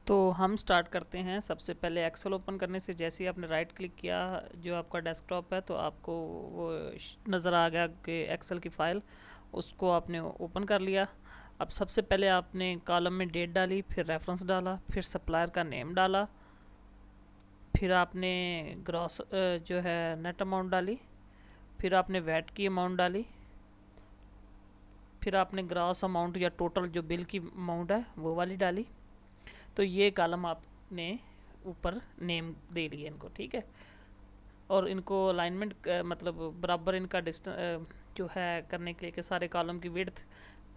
तो हम स्टार्ट करते हैं। सबसे पहले एक्सेल ओपन करने से जैसे ही आपने राइट क्लिक किया जो आपका डेस्कटॉप है तो आपको वो नज़र आ गया कि एक्सेल की फ़ाइल, उसको आपने ओपन कर लिया। अब सबसे पहले आपने कॉलम में डेट डाली, फिर रेफरेंस डाला, फिर सप्लायर का नेम डाला, फिर आपने ग्रॉस जो है नेट अमाउंट डाली, फिर आपने वैट की अमाउंट डाली, फिर आपने ग्रॉस अमाउंट या टोटल जो बिल की अमाउंट है वो वाली डाली। तो ये कॉलम आपने ऊपर नेम दे लिए इनको, ठीक है। और इनको अलाइनमेंट मतलब बराबर इनका डिस्टेंस जो है करने के लिए कि सारे कॉलम की विड्थ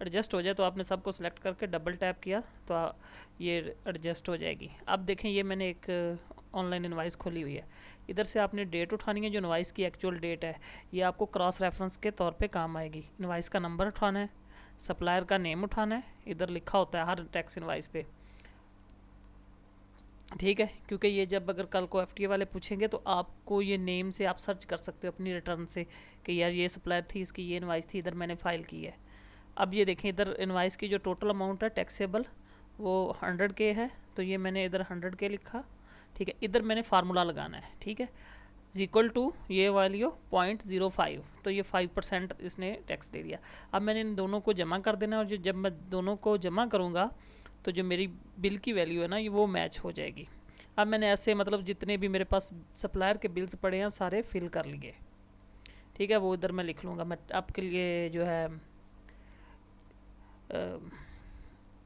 एडजस्ट हो जाए, तो आपने सबको सिलेक्ट करके डबल टैप किया तो ये एडजस्ट हो जाएगी। अब देखें, ये मैंने एक ऑनलाइन इनवाइस खोली हुई है। इधर से आपने डेट उठानी है, जो इनवाइस की एक्चुअल डेट है, ये आपको क्रॉस रेफरेंस के तौर पे काम आएगी। इनवाइस का नंबर उठाना है, सप्लायर का नेम उठाना है, इधर लिखा होता है हर टैक्स इनवाइस पे, ठीक है। क्योंकि ये जब अगर कल को एफटीए वाले पूछेंगे तो आपको ये नेम से आप सर्च कर सकते हो अपनी रिटर्न से कि यार ये सप्लायर थी, इसकी ये इनवाइस थी, इधर मैंने फ़ाइल की है। अब ये देखें, इधर इनवाइस की जो टोटल अमाउंट है टैक्सेबल वो 100K है, तो ये मैंने इधर 100K लिखा, ठीक है। इधर मैंने फार्मूला लगाना है, ठीक है, इक्वल टू ये वैल्यू 0.05, तो ये 5% इसने टैक्स दे दिया। अब मैंने इन दोनों को जमा कर देना, और जो जब मैं दोनों को जमा करूँगा तो जो मेरी बिल की वैल्यू है ना, ये वो मैच हो जाएगी। अब मैंने ऐसे मतलब जितने भी मेरे पास सप्लायर के बिल्स पड़े हैं सारे फिल कर लिए, ठीक है। वो इधर मैं लिख लूँगा। मैं आपके लिए जो है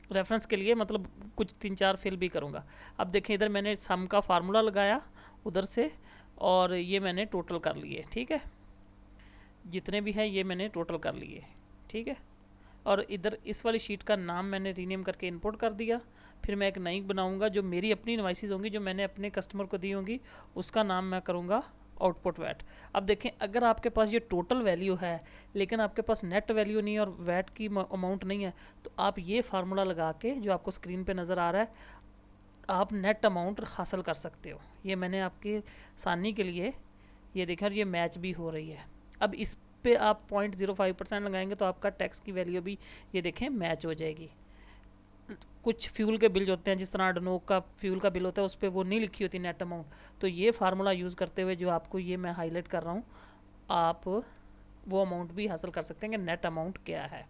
रेफरेंस के लिए मतलब कुछ 3-4 फिल भी करूँगा। अब देखें, इधर मैंने सम का फार्मूला लगाया उधर से, और ये मैंने टोटल कर लिए, ठीक है। जितने भी हैं ये मैंने टोटल कर लिए, ठीक है। और इधर इस वाली शीट का नाम मैंने रीनेम करके इंपोर्ट कर दिया। फिर मैं एक नई बनाऊंगा जो मेरी अपनी इनवाइसेस होंगी, जो मैंने अपने कस्टमर को दी होंगी, उसका नाम मैं करूँगा आउटपुट वैट। अब देखें, अगर आपके पास ये टोटल वैल्यू है लेकिन आपके पास नेट वैल्यू नहीं है और वैट की अमाउंट नहीं है, तो आप ये फार्मूला लगा के जो आपको स्क्रीन पे नज़र आ रहा है, आप नेट अमाउंट हासिल कर सकते हो। ये मैंने आपकी आसानी के लिए ये देखा, और ये मैच भी हो रही है। अब इस पे आप 0.05% लगाएंगे तो आपका टैक्स की वैल्यू भी ये देखें मैच हो जाएगी। कुछ फ्यूल के बिल जो होते हैं, जिस तरह अडनोक का फ्यूल का बिल होता है, उस पर वो नहीं लिखी होती नेट अमाउंट, तो ये फार्मूला यूज़ करते हुए जो आपको ये मैं हाईलाइट कर रहा हूँ, आप वो अमाउंट भी हासिल कर सकते हैं कि नेट अमाउंट क्या है,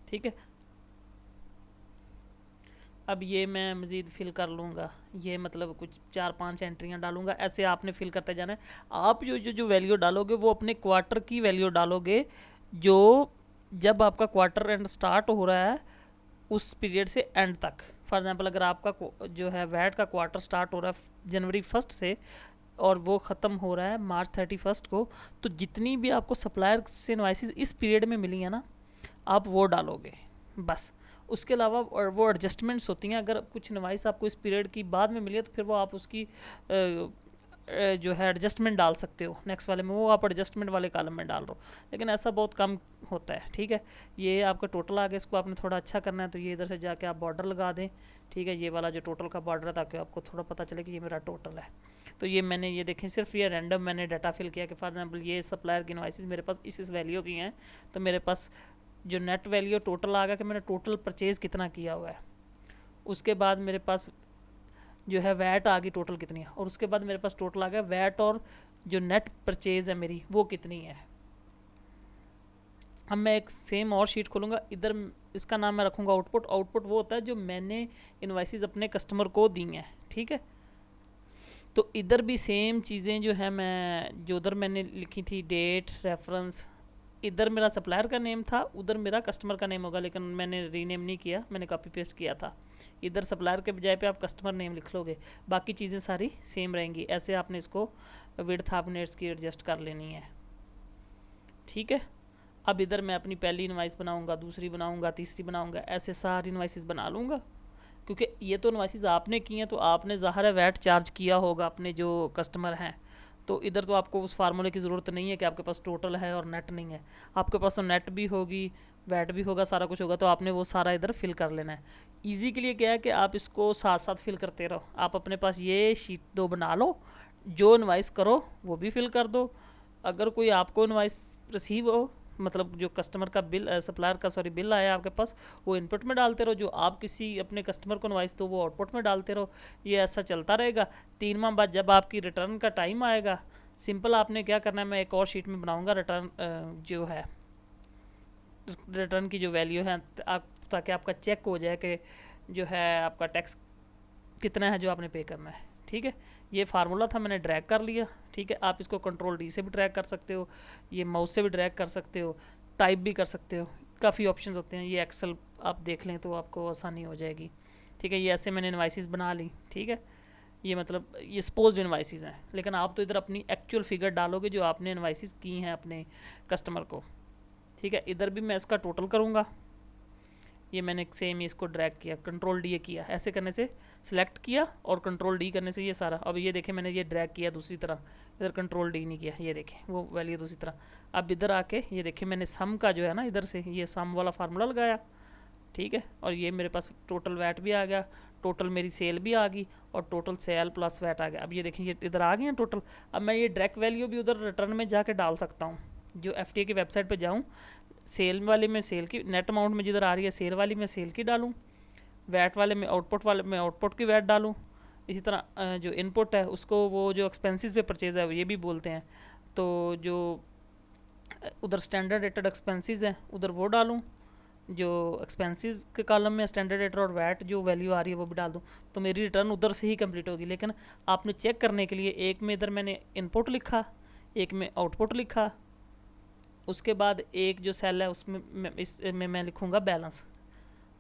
ठीक है। अब ये मैं मज़ीद फिल कर लूँगा, ये मतलब कुछ 4-5 एंट्रियाँ डालूँगा, ऐसे आपने फिल करते जाना है। आप जो जो जो वैल्यू डालोगे वो अपने क्वार्टर की वैल्यू डालोगे, जो जब आपका क्वार्टर एंड स्टार्ट हो रहा है उस पीरियड से एंड तक। फॉर एग्जांपल, अगर आपका जो है वैट का क्वार्टर स्टार्ट हो रहा है जनवरी 1 से और वो ख़त्म हो रहा है मार्च 31 को, तो जितनी भी आपको सप्लायर से इनवाइसेस इस पीरियड में मिली है ना, आप वो डालोगे बस। उसके अलावा और वो एडजस्टमेंट्स होती हैं, अगर कुछ इनवाइस आपको इस पीरियड की बाद में मिली है तो फिर वो आप उसकी जो है एडजस्टमेंट डाल सकते हो नेक्स्ट वाले में, वो आप एडजस्टमेंट वाले कॉलम में डाल रहे हो, लेकिन ऐसा बहुत कम होता है, ठीक है। ये आपका टोटल आ गया, इसको आपने थोड़ा अच्छा करना है तो ये इधर से जाके आप बॉर्डर लगा दें, ठीक है, ये वाला जो टोटल का बॉर्डर है, ताकि आपको थोड़ा पता चले कि ये मेरा टोटल है। तो ये मैंने ये देखें, सिर्फ ये रैंडम मैंने डाटा फिल किया कि फॉर एग्जाम्पल ये सप्लायर की इनवाइसेस मेरे पास इस वैल्यू की हैं, तो मेरे पास जो नेट वैल्यू टोटल आ गया कि मैंने टोटल परचेज़ कितना किया हुआ है। उसके बाद मेरे पास जो है वैट आ गई टोटल कितनी है, और उसके बाद मेरे पास टोटल आ गया वैट और जो नेट परचेज़ है मेरी वो कितनी है। अब मैं एक सेम और शीट खोलूँगा, इधर इसका नाम मैं रखूँगा आउटपुट। आउटपुट वो होता है जो मैंने इनवाइसेस अपने कस्टमर को दी हैं, ठीक है। तो इधर भी सेम चीज़ें जो है मैं जो उधर मैंने लिखी थी डेट रेफरेंस, इधर मेरा सप्लायर का नेम था, उधर मेरा कस्टमर का नेम होगा, लेकिन मैंने रीनेम नहीं किया, मैंने कॉपी पेस्ट किया था। इधर सप्लायर के बजाय पे आप कस्टमर नेम लिख लोगे, बाकी चीज़ें सारी सेम रहेंगी। ऐसे आपने इसको विड्थ आपने इसकी एडजस्ट कर लेनी है, ठीक है। अब इधर मैं अपनी पहली इनवाइस बनाऊंगा, दूसरी बनाऊंगा, तीसरी बनाऊंगा, ऐसे सारी इनवाइसेस बना लूँगा, क्योंकि ये तो इनवाइसेस आपने की हैं तो आपने ज़ाहिर है वैट चार्ज किया होगा अपने जो कस्टमर हैं। तो इधर तो आपको उस फार्मूले की ज़रूरत नहीं है कि आपके पास टोटल है और नेट नहीं है, आपके पास तो नेट भी होगी, वैट भी होगा, सारा कुछ होगा, तो आपने वो सारा इधर फिल कर लेना है। ईजी के लिए क्या है कि आप इसको साथ साथ फिल करते रहो। आप अपने पास ये शीट 2 बना लो, जो इनवाइस करो वो भी फिल कर दो, अगर कोई आपको इनवाइस रिसीव हो मतलब जो कस्टमर का बिल, सप्लायर का सॉरी बिल आया आपके पास, वो इनपुट में डालते रहो, जो आप किसी अपने कस्टमर को इनवाइस दो वो आउटपुट में डालते रहो। ये ऐसा चलता रहेगा। 3 माह बाद जब आपकी रिटर्न का टाइम आएगा, सिंपल आपने क्या करना है, मैं एक और शीट में बनाऊँगा रिटर्न जो है रिटर्न की जो वैल्यू है, ताकि आपका चेक हो जाए कि जो है आपका टैक्स कितना है जो आपने पे करना है। ठीक है, ये फार्मूला था, मैंने ड्रैग कर लिया। ठीक है, आप इसको कंट्रोल डी से भी ड्रैग कर सकते हो, ये माउस से भी ड्रैग कर सकते हो, टाइप भी कर सकते हो, काफ़ी ऑप्शंस होते हैं। ये एक्सेल आप देख लें तो आपको आसानी हो जाएगी। ठीक है, ये ऐसे मैंने इनवाइसेस बना ली। ठीक है, ये मतलब ये सपोज्ड इनवाइसेस हैं, लेकिन आप तो इधर अपनी एक्चुअल फिगर डालोगे जो आपने इनवाइसेस की हैं अपने कस्टमर को। ठीक है, इधर भी मैं इसका टोटल करूँगा। ये मैंने सेम ही इसको ड्रैग किया, कंट्रोल डी किया, ऐसे करने से सिलेक्ट किया और कंट्रोल डी करने से ये सारा। अब ये देखें मैंने ये ड्रैग किया दूसरी तरह, इधर कंट्रोल डी नहीं किया, ये देखें वो वैल्यू दूसरी तरह। अब इधर आके ये देखें मैंने सम का जो है ना, इधर से ये सम वाला फार्मूला लगाया। ठीक है, और ये मेरे पास टोटल वैट भी आ गया, टोटल मेरी सेल भी आ गई और टोटल सेल प्लस वैट आ गया। अब ये देखें ये इधर आ गए हैं टोटल। अब मैं ये डायरेक्ट वैल्यू भी उधर रिटर्न में जाके डाल सकता हूँ। जो FTA की वेबसाइट पे जाऊँ, सेल वाले में सेल की नेट अमाउंट में जिधर आ रही है सेल वाली में सेल की डालूँ, वैट वाले में आउटपुट की वैट डालूँ। इसी तरह जो इनपुट है उसको वो जो एक्सपेंसेस पे परचेज है ये भी बोलते हैं, तो जो उधर स्टैंडर्ड रेटेड एक्सपेंसेस हैं उधर वो डालूँ, जो एक्सपेंसेस के कॉलम में स्टैंडर्ड रेट और वैट जो वैल्यू आ रही है वो भी डाल दूँ, तो मेरी रिटर्न उधर से ही कंप्लीट होगी। लेकिन आपने चेक करने के लिए एक में इधर मैंने इनपुट लिखा, एक में आउटपुट लिखा, उसके बाद एक जो सेल है उसमें इसमें मैं लिखूँगा बैलेंस।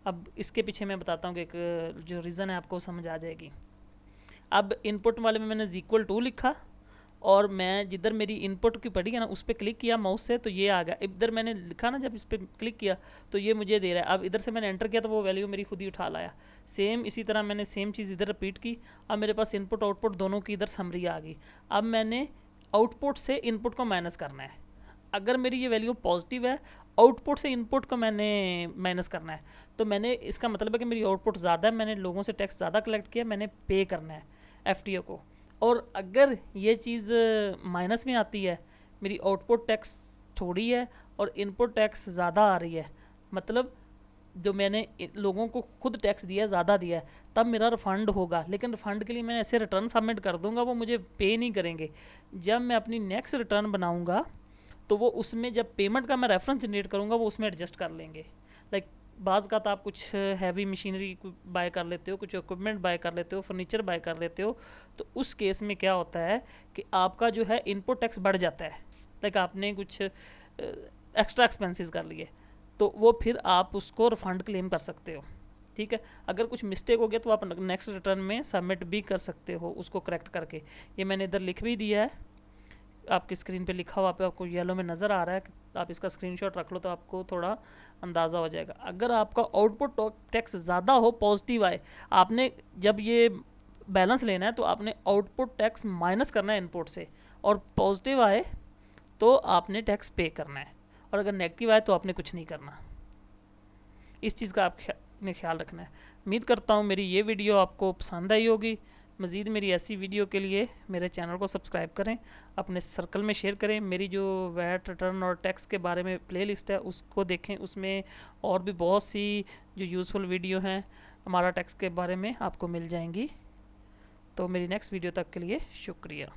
अब इसके पीछे मैं बताता हूँ कि एक जो रीज़न है आपको समझ आ जाएगी। अब इनपुट वाले में मैंने =2 लिखा और मैं जिधर मेरी इनपुट की पड़ी है ना उस पर क्लिक किया माउस से तो ये आ गया। इधर मैंने लिखा ना, जब इस पर क्लिक किया तो ये मुझे दे रहा है। अब इधर से मैंने एंटर किया तो वो वैल्यू मेरी खुद ही उठा लाया। सेम इसी तरह मैंने सेम चीज़ इधर रिपीट की। अब मेरे पास इनपुट आउटपुट दोनों की इधर समरी आ गई। अब मैंने आउटपुट से इनपुट को माइनस करना है। अगर मेरी ये वैल्यू पॉजिटिव है, आउटपुट से इनपुट को मैंने माइनस करना है, तो मैंने इसका मतलब है कि मेरी आउटपुट ज़्यादा है, मैंने लोगों से टैक्स ज़्यादा कलेक्ट किया, मैंने पे करना है FTO को। और अगर ये चीज़ माइनस में आती है, मेरी आउटपुट टैक्स थोड़ी है और इनपुट टैक्स ज़्यादा आ रही है, मतलब जो मैंने लोगों को खुद टैक्स दिया ज़्यादा दिया है, तब मेरा रिफ़ंड होगा। लेकिन रिफ़ंड के लिए मैं ऐसे रिटर्न सबमिट कर दूंगा, वो मुझे पे नहीं करेंगे। जब मैं अपनी नेक्स्ट रिटर्न बनाऊंगा तो वो उसमें जब पेमेंट का मैं रेफरेंस जनरेट करूँगा वो उसमें एडजस्ट कर लेंगे। लाइक बाज़ का तो आप कुछ हैवी मशीनरी बाय कर लेते हो, कुछ इक्विपमेंट बाय कर लेते हो, फर्नीचर बाय कर लेते हो, तो उस केस में क्या होता है कि आपका जो है इनपुट टैक्स बढ़ जाता है। लाइक आपने कुछ एक्स्ट्रा एक्सपेंसेस कर लिए तो वो फिर आप उसको रिफंड क्लेम कर सकते हो। ठीक है, अगर कुछ मिस्टेक हो गया तो आप नेक्स्ट रिटर्न में सबमिट भी कर सकते हो उसको करेक्ट करके। ये मैंने इधर लिख भी दिया है, आपकी स्क्रीन पे लिखा हुआ पे आपको येलो में नज़र आ रहा है। आप इसका स्क्रीनशॉट रख लो तो आपको थोड़ा अंदाज़ा हो जाएगा। अगर आपका आउटपुट टैक्स ज़्यादा हो, पॉजिटिव आए, आपने जब ये बैलेंस लेना है तो आपने आउटपुट टैक्स माइनस करना है इनपुट से, और पॉजिटिव आए तो आपने टैक्स पे करना है, और अगर नेगेटिव आए तो आपने कुछ नहीं करना। इस चीज़ का आपने ख्याल रखना है। उम्मीद करता हूँ मेरी ये वीडियो आपको पसंद आई होगी। मज़ीद मेरी ऐसी वीडियो के लिए मेरे चैनल को सब्सक्राइब करें, अपने सर्कल में शेयर करें। मेरी जो वैट रिटर्न और टैक्स के बारे में प्लेलिस्ट है उसको देखें, उसमें और भी बहुत सी जो यूज़फुल वीडियो हैं हमारा टैक्स के बारे में आपको मिल जाएंगी। तो मेरी नेक्स्ट वीडियो तक के लिए शुक्रिया।